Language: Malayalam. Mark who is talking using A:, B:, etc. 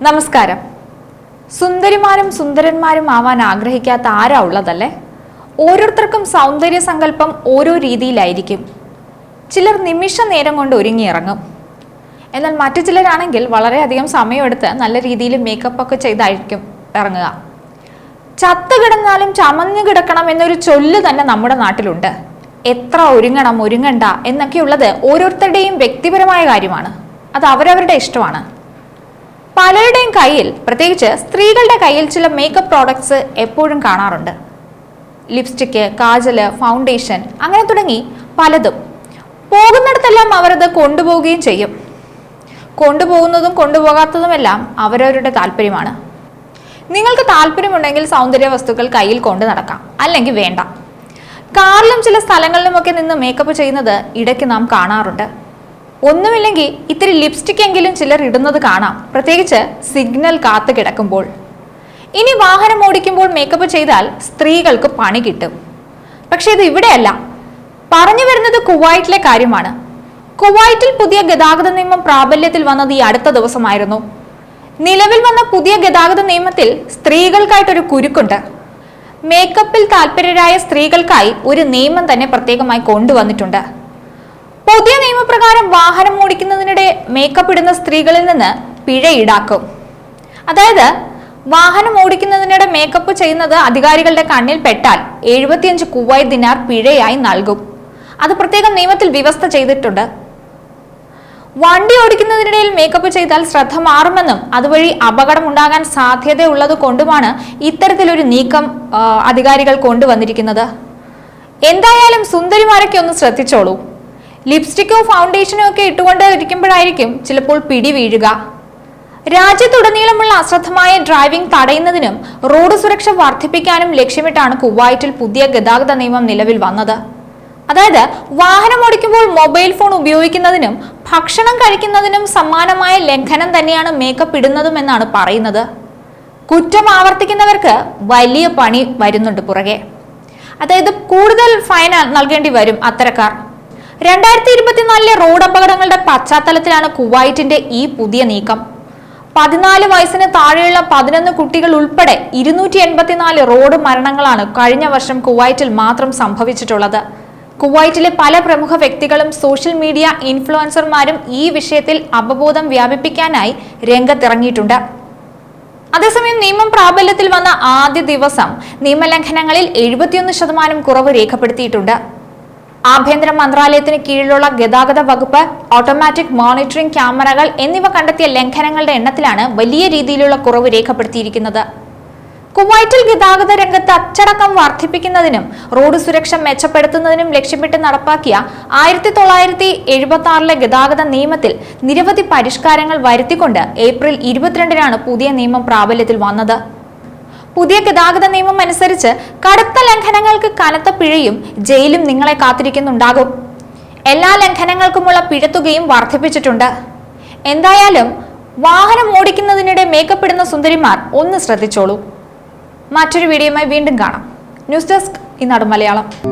A: നമസ്കാരം. സുന്ദരിമാരും സുന്ദരന്മാരും ആവാൻ ആഗ്രഹിക്കാത്ത ആരാ ഉള്ളതല്ലേ? ഓരോരുത്തർക്കും സൗന്ദര്യ സങ്കല്പം ഓരോ രീതിയിലായിരിക്കും. ചിലർ നിമിഷ നേരം കൊണ്ട് ഒരുങ്ങിയിറങ്ങും. എന്നാൽ മറ്റു ചിലരാണെങ്കിൽ വളരെയധികം സമയമെടുത്ത് നല്ല രീതിയിൽ മേക്കപ്പ് ഒക്കെ ചെയ്തായിരിക്കും ഇറങ്ങുക. ചത്തു കിടന്നാലും ചമഞ്ഞു കിടക്കണം എന്നൊരു ചൊല്ല് തന്നെ നമ്മുടെ നാട്ടിലുണ്ട്. എത്ര ഒരുങ്ങണം ഒരുങ്ങണ്ട എന്നൊക്കെയുള്ളത് ഓരോരുത്തരുടെയും വ്യക്തിപരമായ കാര്യമാണ്. അത് അവരവരുടെ ഇഷ്ടമാണ്. പലരുടെയും കയ്യിൽ, പ്രത്യേകിച്ച് സ്ത്രീകളുടെ കയ്യിൽ ചില മേക്കപ്പ് പ്രോഡക്ട്സ് എപ്പോഴും കാണാറുണ്ട്. ലിപ്സ്റ്റിക്ക്, കാജല്, ഫൗണ്ടേഷൻ, അങ്ങനെ തുടങ്ങി പലതും. പോകുന്നിടത്തെല്ലാം അവരത് കൊണ്ടുപോവുകയും ചെയ്യും. കൊണ്ടുപോകുന്നതും കൊണ്ടുപോകാത്തതുമെല്ലാം അവരവരുടെ താല്പര്യമാണ്. നിങ്ങൾക്ക് താല്പര്യമുണ്ടെങ്കിൽ സൗന്ദര്യ വസ്തുക്കൾ കയ്യിൽ കൊണ്ടു നടക്കാം, അല്ലെങ്കിൽ വേണ്ട. കാറിലും ചില സ്ഥലങ്ങളിലുമൊക്കെ നിന്ന് മേക്കപ്പ് ചെയ്യുന്നത് ഇടയ്ക്ക് നാം കാണാറുണ്ട്. ഒന്നുമില്ലെങ്കിൽ ഇത്തിരി ലിപ്സ്റ്റിക് എങ്കിലും ചിലർ ഇടുന്നത് കാണാം, പ്രത്യേകിച്ച് സിഗ്നൽ കാത്തു കിടക്കുമ്പോൾ. ഇനി വാഹനം ഓടിക്കുമ്പോൾ മേക്കപ്പ് ചെയ്താൽ സ്ത്രീകൾക്ക് പണി കിട്ടും. പക്ഷെ ഇത് ഇവിടെയല്ല. പറഞ്ഞു വരുന്നത് കുവൈറ്റിലെ കാര്യമാണ്. കുവൈറ്റിൽ പുതിയ ഗതാഗത നിയമം പ്രാബല്യത്തിൽ വന്നത് ഈ അടുത്ത ദിവസമായിരുന്നു. നിലവിൽ വന്ന പുതിയ ഗതാഗത നിയമത്തിൽ സ്ത്രീകൾക്കായിട്ടൊരു കുരുക്കുണ്ട്. മേക്കപ്പിൽ താല്പര്യരായ സ്ത്രീകൾക്കായി ഒരു നിയമം തന്നെ പ്രത്യേകമായി കൊണ്ടുവന്നിട്ടുണ്ട്. പുതിയ നിയമപ്രകാരം വാഹനം ഓടിക്കുന്നതിനിടെ മേക്കപ്പ് ഇടുന്ന സ്ത്രീകളിൽ നിന്ന് പിഴ ഈടാക്കും. അതായത് വാഹനം ഓടിക്കുന്നതിനിടെ മേക്കപ്പ് ചെയ്യുന്നത് അധികാരികളുടെ കണ്ണിൽ പെട്ടാൽ 75 കുവൈറ്റ് ദിനാർ പിഴയായി നൽകും. അത് പ്രത്യേകം നിയമത്തിൽ വ്യവസ്ഥ ചെയ്തിട്ടുണ്ട്. വണ്ടി ഓടിക്കുന്നതിനിടയിൽ മേക്കപ്പ് ചെയ്താൽ ശ്രദ്ധ മാറുമെന്നും അതുവഴി അപകടം ഉണ്ടാകാൻ സാധ്യതയുള്ളത് കൊണ്ടുമാണ് ഇത്തരത്തിലൊരു നീക്കം അധികാരികൾ കൊണ്ടുവന്നിരിക്കുന്നത്. എന്തായാലും സുന്ദരിമാരൊക്കെ ഒന്ന് ശ്രദ്ധിച്ചോളൂ. ലിപ്സ്റ്റിക്കോ ഫൗണ്ടേഷനോ ഒക്കെ ഇട്ടുകൊണ്ട് ഇരിക്കുമ്പോഴായിരിക്കും ചിലപ്പോൾ പിടി വീഴുക. രാജ്യത്തുടനീളമുള്ള അശ്രദ്ധമായ ഡ്രൈവിംഗ് തടയുന്നതിനും റോഡ് സുരക്ഷ വർദ്ധിപ്പിക്കാനും ലക്ഷ്യമിട്ടാണ് കുവൈറ്റിൽ പുതിയ ഗതാഗത നിയമം നിലവിൽ വന്നത്. അതായത് വാഹനം ഓടിക്കുമ്പോൾ മൊബൈൽ ഫോൺ ഉപയോഗിക്കുന്നതിനും ഭക്ഷണം കഴിക്കുന്നതിനും സമാനമായ ലംഘനം തന്നെയാണ് മേക്കപ്പ് ഇടുന്നതും എന്നാണ് പറയുന്നത്. കുറ്റം ആവർത്തിക്കുന്നവർക്ക് വലിയ പണി വരുന്നുണ്ട് പുറകെ. അതായത് കൂടുതൽ ഫൈൻ നൽകേണ്ടി വരും അത്തരക്കാർ. 2024 റോഡ് അപകടങ്ങളുടെ പശ്ചാത്തലത്തിലാണ് കുവൈറ്റിന്റെ ഈ പുതിയ നീക്കം. 14 വയസ്സിന് താഴെയുള്ള 11 കുട്ടികൾ ഉൾപ്പെടെ 284 റോഡ് മരണങ്ങളാണ് കഴിഞ്ഞ വർഷം കുവൈറ്റിൽ മാത്രം സംഭവിച്ചിട്ടുള്ളത്. കുവൈറ്റിലെ പല പ്രമുഖ വ്യക്തികളും സോഷ്യൽ മീഡിയ ഇൻഫ്ലുവൻസർമാരും ഈ വിഷയത്തിൽ അവബോധം വ്യാപിപ്പിക്കാനായി രംഗത്തിറങ്ങിയിട്ടുണ്ട്. അതേസമയം നിയമം പ്രാബല്യത്തിൽ വന്ന ആദ്യ ദിവസം നിയമലംഘനങ്ങളിൽ 71% കുറവ് രേഖപ്പെടുത്തിയിട്ടുണ്ട്. ആഭ്യന്തര മന്ത്രാലയത്തിന് കീഴിലുള്ള ഗതാഗത വകുപ്പ്, ഓട്ടോമാറ്റിക് മോണിറ്ററിംഗ് ക്യാമറകൾ എന്നിവ കണ്ടെത്തിയ ലംഘനങ്ങളുടെ എണ്ണത്തിലാണ് വലിയ രീതിയിലുള്ള കുറവ് രേഖപ്പെടുത്തിയിരിക്കുന്നത്. കുവൈറ്റിൽ ഗതാഗത രംഗത്ത് അച്ചടക്കം വർദ്ധിപ്പിക്കുന്നതിനും റോഡ് സുരക്ഷ മെച്ചപ്പെടുത്തുന്നതിനും ലക്ഷ്യമിട്ട് നടപ്പാക്കിയ 1976 ഗതാഗത നിയമത്തിൽ നിരവധി പരിഷ്കാരങ്ങൾ വരുത്തിക്കൊണ്ട് ഏപ്രിൽ 22-നാണ് പുതിയ നിയമം പ്രാബല്യത്തിൽ വന്നത്. പുതിയ ഗതാഗത നിയമം അനുസരിച്ച് കടുത്ത ലംഘനങ്ങൾക്ക് കനത്ത പിഴയും ജയിലും നിങ്ങളെ കാത്തിരിക്കുന്നുണ്ടാകും. എല്ലാ ലംഘനങ്ങൾക്കുമുള്ള പിഴത്തുകയും വർദ്ധിപ്പിച്ചിട്ടുണ്ട്. എന്തായാലും വാഹനം ഓടിക്കുന്നതിനിടെ മേക്കപ്പ് ഇടുന്ന സുന്ദരിമാർ ഒന്ന് ശ്രദ്ധിച്ചോളൂ. മറ്റൊരു വീഡിയോയുമായി വീണ്ടും കാണാം. ന്യൂസ് ഡെസ്ക്, ഈനാട് മലയാളം.